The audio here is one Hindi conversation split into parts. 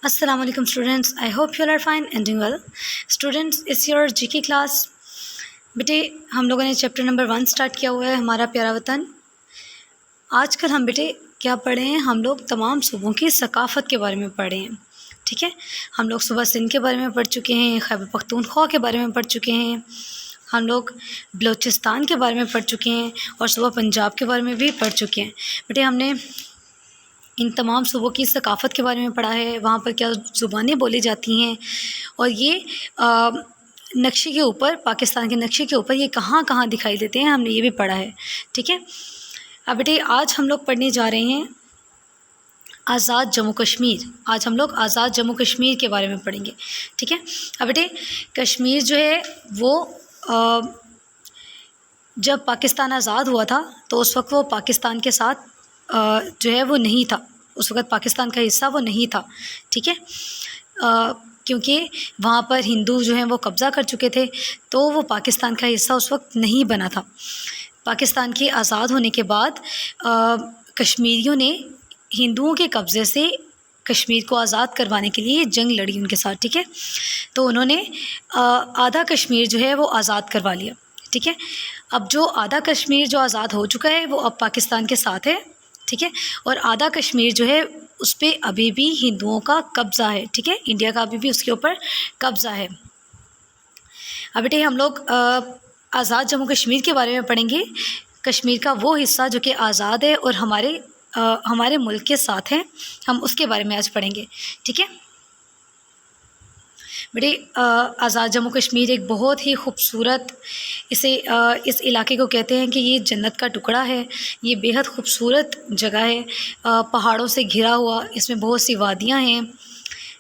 Assalamu alaikum students. I hope you all are fine and doing well. Students, it's your GK class. बेटे हम लोगों ने चैप्टर नंबर 1 स्टार्ट किया हुआ है, हमारा प्यारा वतन। आजकल हम बेटे क्या पढ़े हैं, हम लोग तमाम सूबों की सकाफ़त के बारे में पढ़े हैं। ठीक है, हम लोग सुबह सिंध के बारे में पढ़ चुके हैं, खैबर पख्तूनख्वा के बारे में पढ़ चुके हैं, हम लोग बलूचिस्तान के बारे में पढ़ चुके हैं और सुबह पंजाब के बारे में भी पढ़ चुके हैं। बेटे हमने इन तमाम सूबों की सकाफ़त के बारे में पढ़ा है, वहाँ पर क्या ज़ुबानें बोली जाती हैं और ये नक्शे के ऊपर, पाकिस्तान के नक्शे के ऊपर ये कहाँ कहाँ दिखाई देते हैं, हमने ये भी पढ़ा है। ठीक है, अब बेटे आज हम लोग पढ़ने जा रहे हैं आज़ाद जम्मू कश्मीर। आज हम लोग आज़ाद जम्मू कश्मीर के बारे में पढ़ेंगे। ठीक है, अब बेटे कश्मीर जो है वो जब पाकिस्तान आज़ाद हुआ था तो उस वक्त वो पाकिस्तान के साथ जो है वो नहीं था, उस वक्त पाकिस्तान का हिस्सा वो नहीं था। ठीक है, क्योंकि वहाँ पर हिंदू जो हैं वो कब्ज़ा कर चुके थे, तो वो पाकिस्तान का हिस्सा उस वक्त नहीं बना था। पाकिस्तान के आज़ाद होने के बाद कश्मीरियों ने हिंदुओं के कब्ज़े से कश्मीर को आज़ाद करवाने के लिए जंग लड़ी उनके साथ। ठीक है, तो उन्होंने आधा कश्मीर जो है वो आज़ाद करवा लिया। ठीक है, अब जो आधा कश्मीर जो आज़ाद हो चुका है वो अब पाकिस्तान के साथ है। ठीक है, और आधा कश्मीर जो है उस पर अभी भी हिंदुओं का कब्ज़ा है। ठीक है, इंडिया का अभी भी उसके ऊपर कब्ज़ा है। अब बेटे हम लोग आज़ाद जम्मू कश्मीर के बारे में पढ़ेंगे। कश्मीर का वो हिस्सा जो कि आज़ाद है और हमारे मुल्क के साथ है, हम उसके बारे में आज पढ़ेंगे। ठीक है बेटे, आज़ाद जम्मू कश्मीर एक बहुत ही खूबसूरत, इस इलाके को कहते हैं कि ये जन्नत का टुकड़ा है। ये बेहद खूबसूरत जगह है, पहाड़ों से घिरा हुआ, इसमें बहुत सी वादियाँ हैं,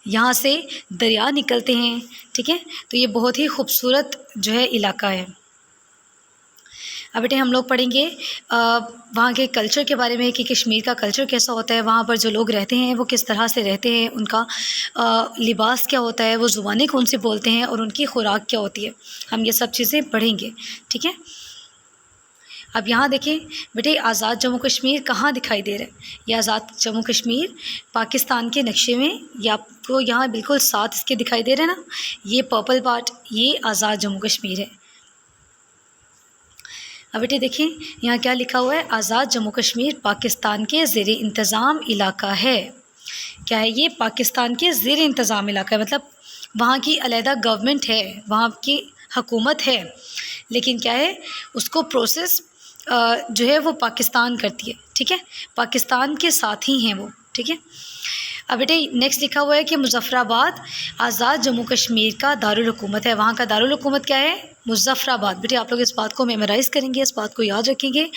यहाँ से दरिया निकलते हैं। ठीक है, तो ये बहुत ही खूबसूरत जो है इलाका है। अब बेटे हम लोग पढ़ेंगे वहाँ के कल्चर के बारे में कि कश्मीर का कल्चर कैसा होता है, वहाँ पर जो लोग रहते हैं वो किस तरह से रहते हैं, उनका लिबास क्या होता है, वो ज़ुबानें कौन सी बोलते हैं और उनकी खुराक क्या होती है, हम ये सब चीज़ें पढ़ेंगे। ठीक है, अब यहाँ देखें बेटे आज़ाद जम्मू कश्मीर कहाँ दिखाई दे रहा है। ये आज़ाद जम्मू कश्मीर पाकिस्तान के नक्शे में, ये आपको यहाँ बिल्कुल साथ इसके दिखाई दे रहे हैं ना, ये पर्पल पार्ट, ये आज़ाद जम्मू कश्मीर है। अब बेटे देखें यहाँ क्या लिखा हुआ है, आज़ाद जम्मू कश्मीर पाकिस्तान के ज़ेर इंतज़ाम इलाका है। क्या है ये? पाकिस्तान के ज़ेर इंतज़ाम इलाका है, मतलब वहाँ की अलहदा गवर्नमेंट है, वहाँ की हुकूमत है, लेकिन क्या है उसको प्रोसेस जो है वो पाकिस्तान करती है। ठीक है, पाकिस्तान के साथ ही हैं वो। ठीक है, अब बेटे नेक्स्ट लिखा हुआ है कि मुज़फ़्फ़राबाद आज़ाद जम्मू कश्मीर का दारुल हुकूमत है। वहाँ का दारुल हुकूमत क्या है? मुज़फ़्फ़राबाद। बेटे आप लोग इस बात को मेमोराइज़ करेंगे, इस बात को याद रखेंगे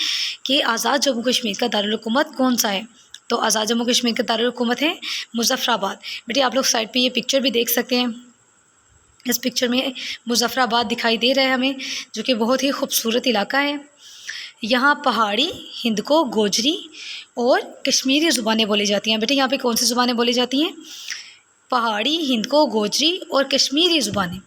कि आज़ाद जम्मू कश्मीर का दारुल हुकूमत कौन सा है। तो आज़ाद जम्मू कश्मीर का दारुल हुकूमत है मुज़फ़्फ़राबाद। बेटे आप लोग साइड पे ये पिक्चर भी देख सकते हैं, इस पिक्चर में मुज़फ़्फ़राबाद दिखाई दे रहा है हमें, जो कि बहुत ही खूबसूरत इलाका है। यहाँ पहाड़ी, हिंदको, गोजरी और कश्मीरी ज़ुबानें बोली जाती हैं। बेटे यहाँ पे कौन सी ज़ुबानें बोली जाती हैं? पहाड़ी, हिंदको, गोजरी और कश्मीरी ज़ुबानें।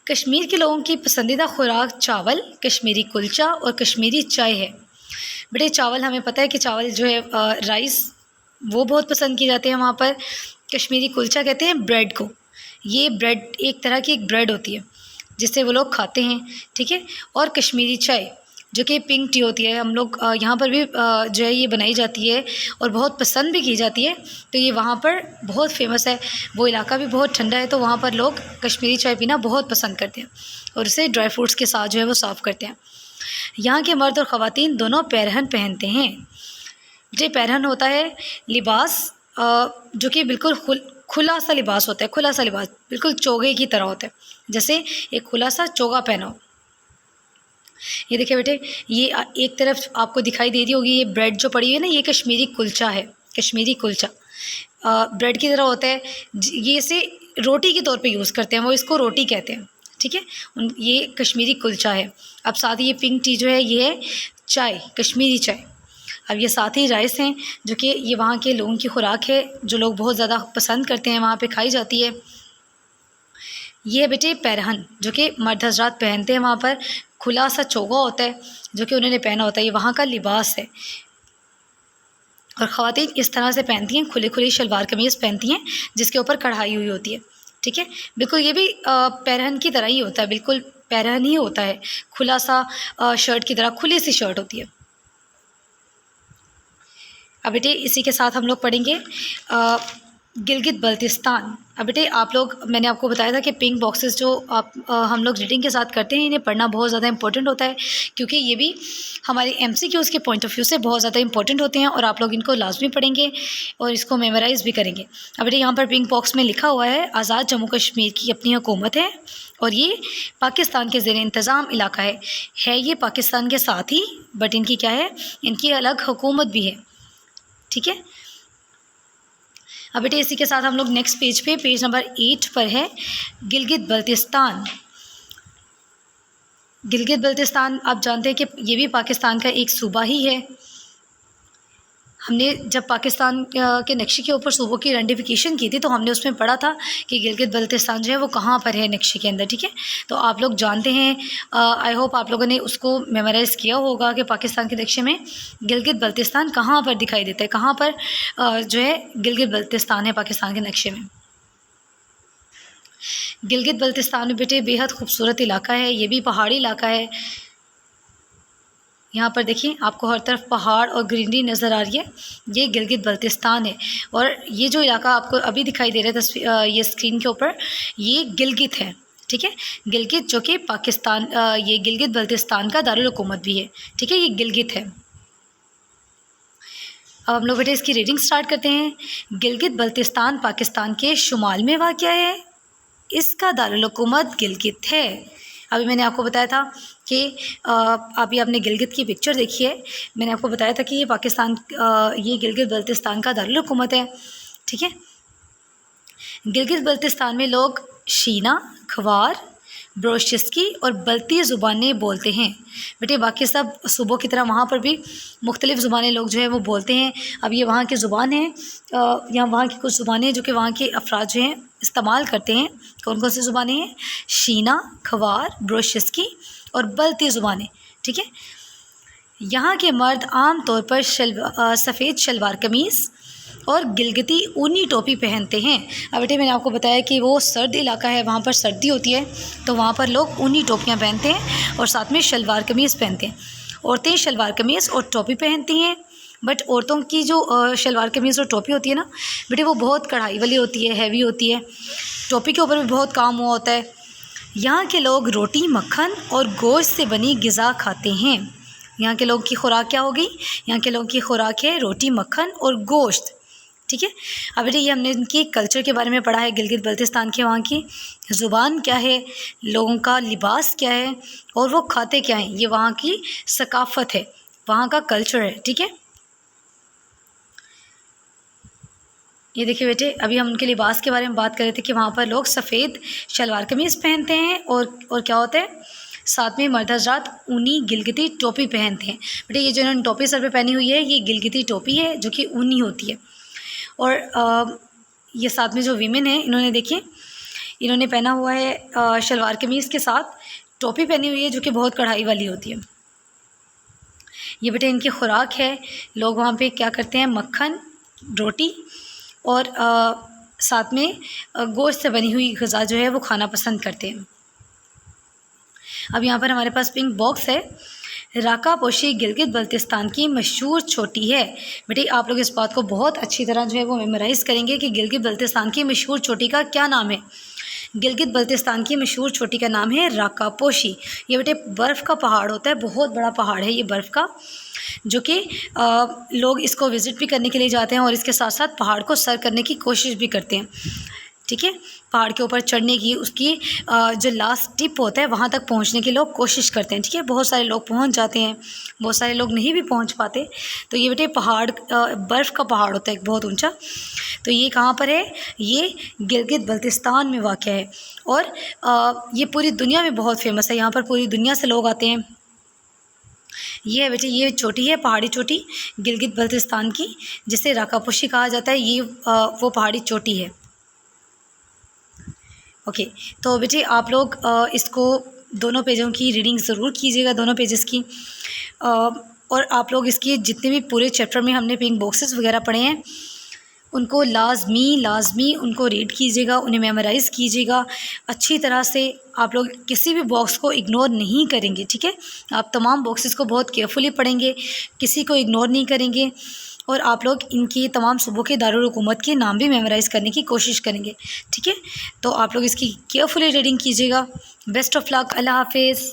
कश्मीर के लोगों की पसंदीदा खुराक चावल, कश्मीरी कुलचा और कश्मीरी चाय है। बेटे चावल हमें पता है कि चावल जो है राइस वो बहुत पसंद किए जाते हैं वहाँ पर। कश्मीरी कुलचा कहते हैं ब्रेड को, ये ब्रेड एक तरह की एक ब्रेड होती है जिससे वो लोग खाते हैं। ठीक है, और कश्मीरी चाय जो कि पिंक टी होती है, हम लोग यहाँ पर भी जो है ये बनाई जाती है और बहुत पसंद भी की जाती है। तो ये वहाँ पर बहुत फेमस है, वो इलाका भी बहुत ठंडा है, तो वहाँ पर लोग कश्मीरी चाय पीना बहुत पसंद करते हैं और इसे ड्राई फ्रूट्स के साथ जो है वो सर्व करते हैं। यहाँ के मर्द और ख़वातीन दोनों पैरहन पहनते हैं। जो पैरहन होता है लिबास जो कि बिल्कुल खुला सा लिबास होता है, खुला सा लिबास बिल्कुल चोगे की तरह होता है, जैसे एक खुला सा चोगा पहना हो। ये देखिए बेटे, ये एक तरफ आपको दिखाई दे रही होगी ये ब्रेड जो पड़ी हुई है ना, ये कश्मीरी कुलचा है। कश्मीरी कुलचा ब्रेड की तरह होता है, ये इसे रोटी के तौर पे यूज़ करते हैं, वो इसको रोटी कहते हैं। ठीक है, ये कश्मीरी कुलचा है। अब साथ ही ये पिंक टी जो है ये है चाय, कश्मीरी चाय। अब ये साथ ही राइस हैं जो कि ये वहाँ के लोगों की खुराक है, जो लोग बहुत ज़्यादा पसंद करते हैं, वहाँ पे खाई जाती है। ये बेटे पैरहन जो कि मर्द हजरात पहनते हैं, वहाँ पर खुला सा चोगा होता है जो कि उन्होंने पहना होता है, ये वहाँ का लिबास है। और ख़वातीन इस तरह से पहनती हैं, खुली खुली शलवार कमीज़ पहनती हैं जिसके ऊपर कढ़ाई हुई होती है। ठीक है, बिल्कुल ये भी पैरहन की तरह ही होता है, बिल्कुल पैरहन ही होता है, खुला सा शर्ट की तरह खुली सी शर्ट होती है। अब बेटे इसी के साथ हम लोग पढ़ेंगे गिलगित बल्तिस्तान। अब बेटे आप लोग, मैंने आपको बताया था कि पिंक बॉक्सेस जो हम लोग रीडिंग के साथ करते हैं, इन्हें पढ़ना बहुत ज़्यादा इंपॉर्टेंट होता है, क्योंकि ये भी हमारी MCQs के पॉइंट ऑफ व्यू से बहुत ज़्यादा इंपॉर्टेंट होते हैं और आप लोग इनको लाजमी पढ़ेंगे और इसको मेमोराइज़ भी करेंगे। अब बेटे यहाँ पर पिंक बॉक्स में लिखा हुआ है, आज़ाद जम्मू कश्मीर की अपनी हुकूमत है और ये पाकिस्तान के ज़ेर इंतज़ाम इलाका है ये पाकिस्तान के साथ ही, बट इनकी क्या है, इनकी अलग हुकूमत भी है। ठीक है, अब बेटे इसी के साथ हम लोग नेक्स्ट पेज पे, पेज नंबर 8 पर है गिलगित बल्तिस्तान। गिलगित बल्तिस्तान आप जानते हैं कि ये भी पाकिस्तान का एक सूबा ही है। हमने जब पाकिस्तान के नक्शे के ऊपर सूबों की आइडेंटिफिकेशन की थी तो हमने उसमें पढ़ा था कि गिलगित बल्तिस्तान जो है वो कहाँ पर है नक्शे के अंदर। ठीक है, तो आप लोग जानते हैं, आई होप आप लोगों ने उसको मेमोराइज़ किया होगा कि पाकिस्तान के नक्शे में गिलगित बल्तिस्तान कहाँ पर दिखाई देता है, कहाँ पर जो है गिलगित बल्तिस्तान है पाकिस्तान के नक्शे में। गिलगित बल्तिस्तान में बेटे बेहद खूबसूरत इलाका है, ये भी पहाड़ी इलाका है। यहाँ पर देखिए आपको हर तरफ पहाड़ और ग्रीनरी नज़र आ रही है, ये गिलगित बल्तिस्तान है। और ये जो इलाका आपको अभी दिखाई दे रहा है ये स्क्रीन के ऊपर, ये गिलगित है। ठीक है, गिलगित जो कि पाकिस्तान, ये गिलगित बल्तिस्तान का दारुल हुकूमत भी है। ठीक है, ये गिलगित है। अब हम लोग बेटे इसकी रीडिंग स्टार्ट करते हैं। गिलगित बल्तिस्तान पाकिस्तान के शुमाल में वाक़या है, इसका दारुल हुकूमत गिलगित है। अभी मैंने आपको बताया था कि अभी आपने गिलगित की पिक्चर देखी है, मैंने आपको बताया था कि ये पाकिस्तान, ये गिलगित बल्तिस्तान का दारुल हुकूमत है। ठीक है, गिलगित बल्तिस्तान में लोग शीना, ख्वार, ब्रोशिस्की और बल्ती ज़ुबानें बोलते हैं। बेटे बाकी सब सूबों की तरह वहाँ पर भी मुख्तलिफ़ ज़ुबानें लोग जो है वो बोलते हैं। अब ये वहाँ की ज़ुबान है, या वहाँ की कुछ ज़ुबानें जो कि वहाँ के अफराद जो हैं इस्तेमाल करते हैं। कौन कौन सी ज़ुबानें हैं? शीना, ख्वार, ब्रोशिस्की और बल्ती ज़ुबानें। ठीक है, यहाँ के मर्द आम तौर पर सफ़ेद शलवार कमीज़ और गिलगिती ऊनी टोपी पहनते हैं। अब बेटे मैंने आपको बताया कि वो सर्द इलाका है, वहाँ पर सर्दी होती है, तो वहाँ पर लोग ऊनी टोपियाँ पहनते हैं और साथ में शलवार कमीज़ पहनते हैं। औरतें शलवार कमीज़ और टोपी पहनती हैं, बट औरतों की जो शलवार कमीज़ और टोपी होती है ना बेटे, वो बहुत कढ़ाई वाली होती है, हैवी होती है। टोपी के ऊपर भी बहुत काम हुआ होता है। यहाँ के लोग रोटी, मक्खन और गोश्त से बनी ग़िज़ा खाते हैं। यहाँ के लोग की खुराक क्या होगी? यहाँ के लोग की खुराक है रोटी, मक्खन और गोश्त। ठीक है, अब बेटे ये हमने इनकी कल्चर के बारे में पढ़ा है, गिलगित बल्तिस्तान के, वहाँ की ज़ुबान क्या है, लोगों का लिबास क्या है और वो खाते क्या हैं, ये वहाँ की सकाफ़त है, वहाँ का कल्चर है। ठीक है, ये देखिए बेटे अभी हम उनके लिबास के बारे में बात कर रहे थे कि वहाँ पर लोग सफ़ेद शलवार कमीज़ पहनते हैं और क्या होता है, साथ में मर्द हज़रात ऊनी गिलगिती टोपी पहनते हैं। बेटे ये जो इन्होंने टोपी सर पे पहनी हुई है, ये गिलगिती टोपी है जो कि ऊनी होती है। और ये साथ में जो वीमेन है, इन्होंने देखिए इन्होंने पहना हुआ है शलवार कमीज़ के साथ टोपी पहनी हुई है जो कि बहुत कढ़ाई वाली होती है। ये बेटे इनकी खुराक है, लोग वहाँ पे क्या करते हैं, मक्खन, रोटी और साथ में गोश्त से बनी हुई ग़िज़ा जो है वो खाना पसंद करते हैं। अब यहाँ पर हमारे पास पिंक बॉक्स है। राका पोशी गिलगित बल्तिस्तान की मशहूर चोटी है। बेटे आप लोग इस बात को बहुत अच्छी तरह जो है वो मेमोराइज़ करेंगे कि गिलगित बल्तिस्तान की मशहूर चोटी का क्या नाम है। गिलगित बल्तिस्तान की मशहूर चोटी का नाम है राका पोशी। ये बेटे बर्फ़ का पहाड़ होता है, बहुत बड़ा पहाड़ है ये बर्फ़ का, जो कि लोग इसको विज़िट भी करने के लिए जाते हैं और इसके साथ साथ पहाड़ को सर करने की कोशिश भी करते हैं। ठीक है, पहाड़ के ऊपर चढ़ने की, उसकी जो लास्ट टिप होता है वहाँ तक पहुँचने की लोग कोशिश करते हैं। ठीक है, बहुत सारे लोग पहुँच जाते हैं, बहुत सारे लोग नहीं भी पहुँच पाते। तो ये बेटे पहाड़ बर्फ़ का पहाड़ होता है एक बहुत ऊंचा। तो ये कहाँ पर है? ये गिलगित बल्तिस्तान में वाक़या है और ये पूरी दुनिया में बहुत फेमस है। यहाँ पर पूरी दुनिया से लोग आते हैं। ये है बेटे, ये चोटी है, पहाड़ी चोटी गिलगित बल्तिस्तान की, जिसे राकापोशी कहा जाता है। ये वो पहाड़ी चोटी है। ओके, तो बेटे आप लोग इसको दोनों पेजों की रीडिंग ज़रूर कीजिएगा, दोनों पेजेस की। और आप लोग इसकी जितने भी पूरे चैप्टर में हमने पिंक बॉक्सेस वगैरह पढ़े हैं उनको लाजमी उनको रीड कीजिएगा, उन्हें मेमोराइज़ कीजिएगा अच्छी तरह से। आप लोग किसी भी बॉक्स को इग्नोर नहीं करेंगे, ठीक है। आप तमाम बॉक्सेस को बहुत केयरफुली पढ़ेंगे, किसी को इग्नोर नहीं करेंगे और आप लोग इनकी तमाम सूबों के दारुल हुकूमत के नाम भी मेमोराइज़ करने की कोशिश करेंगे, ठीक है। तो आप लोग इसकी केयरफुली रीडिंग कीजिएगा। बेस्ट ऑफ लक, अल्लाह हाफिज़।